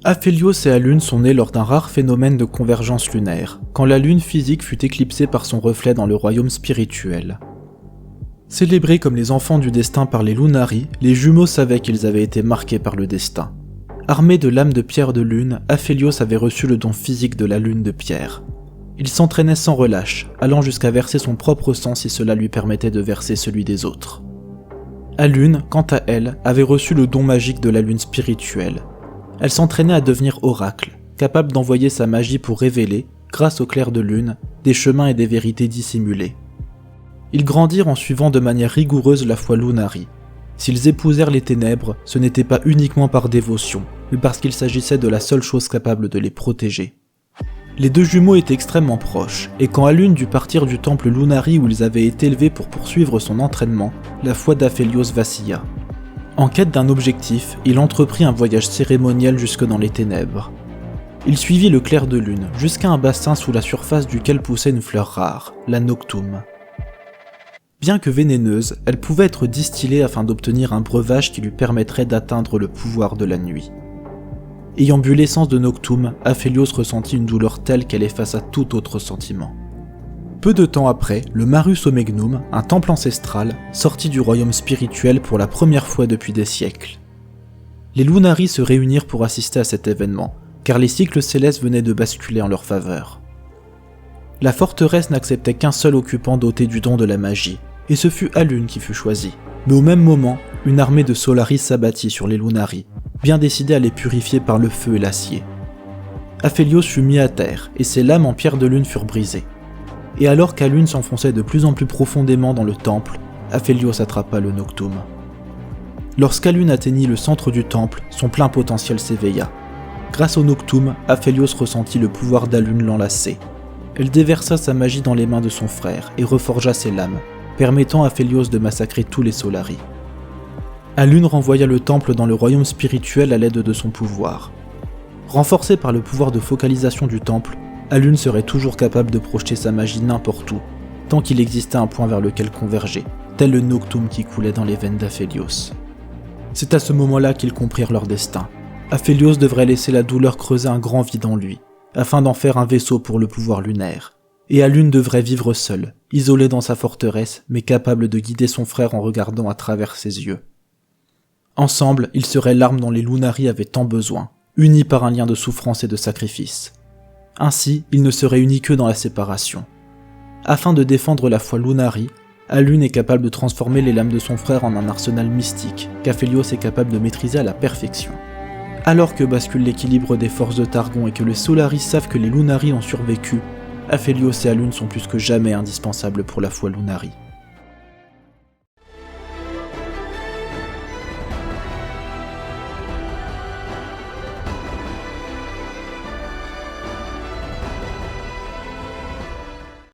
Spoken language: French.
Aphélios et Alune sont nés lors d'un rare phénomène de convergence lunaire, quand la lune physique fut éclipsée par son reflet dans le royaume spirituel. Célébrés comme les enfants du destin par les Lunari, les jumeaux savaient qu'ils avaient été marqués par le destin. Armé de lames de pierre de lune, Aphélios avait reçu le don physique de la lune de pierre. Il s'entraînait sans relâche, allant jusqu'à verser son propre sang si cela lui permettait de verser celui des autres. Alune, quant à elle, avait reçu le don magique de la lune spirituelle. Elle s'entraînait à devenir oracle, capable d'envoyer sa magie pour révéler, grâce au clair de lune, des chemins et des vérités dissimulées. Ils grandirent en suivant de manière rigoureuse la foi Lunari. S'ils épousèrent les ténèbres, ce n'était pas uniquement par dévotion, mais parce qu'il s'agissait de la seule chose capable de les protéger. Les deux jumeaux étaient extrêmement proches, et quand Alune dut partir du temple Lunari où ils avaient été élevés pour poursuivre son entraînement, la foi d'Aphélios vacilla. En quête d'un objectif, il entreprit un voyage cérémoniel jusque dans les ténèbres. Il suivit le clair de lune, jusqu'à un bassin sous la surface duquel poussait une fleur rare, la noctume. Bien que vénéneuse, elle pouvait être distillée afin d'obtenir un breuvage qui lui permettrait d'atteindre le pouvoir de la nuit. Ayant bu l'essence de noctume, Aphélios ressentit une douleur telle qu'elle effaça tout autre sentiment. Peu de temps après, le Marus Omegnum, un temple ancestral, sortit du royaume spirituel pour la première fois depuis des siècles. Les Lunari se réunirent pour assister à cet événement, car les cycles célestes venaient de basculer en leur faveur. La forteresse n'acceptait qu'un seul occupant doté du don de la magie, et ce fut Alune qui fut choisi. Mais au même moment, une armée de Solaris s'abattit sur les Lunari, bien décidés à les purifier par le feu et l'acier. Aphélios fut mis à terre, et ses lames en pierre de lune furent brisées. Et alors qu'Alune s'enfonçait de plus en plus profondément dans le temple, Aphélios attrapa le noctume. Lorsqu'Alune atteignit le centre du temple, son plein potentiel s'éveilla. Grâce au noctume, Aphélios ressentit le pouvoir d'Alune l'enlacer. Elle déversa sa magie dans les mains de son frère et reforgea ses lames, permettant à Aphélios de massacrer tous les Solari. Alune renvoya le temple dans le royaume spirituel à l'aide de son pouvoir. Renforcée par le pouvoir de focalisation du temple, Alune serait toujours capable de projeter sa magie n'importe où, tant qu'il existait un point vers lequel converger, tel le noctume qui coulait dans les veines d'Aphélios. C'est à ce moment-là qu'ils comprirent leur destin. Aphélios devrait laisser la douleur creuser un grand vide en lui, afin d'en faire un vaisseau pour le pouvoir lunaire. Et Alune devrait vivre seule, isolée dans sa forteresse, mais capable de guider son frère en regardant à travers ses yeux. Ensemble, ils seraient l'arme dont les Lunari avaient tant besoin, unis par un lien de souffrance et de sacrifice. Ainsi, ils ne seraient unis que dans la séparation. Afin de défendre la foi Lunari, Alune est capable de transformer les lames de son frère en un arsenal mystique qu'Aphélios est capable de maîtriser à la perfection. Alors que bascule l'équilibre des forces de Targon et que les Solaris savent que les Lunari ont survécu, Aphélios et Alune sont plus que jamais indispensables pour la foi Lunari.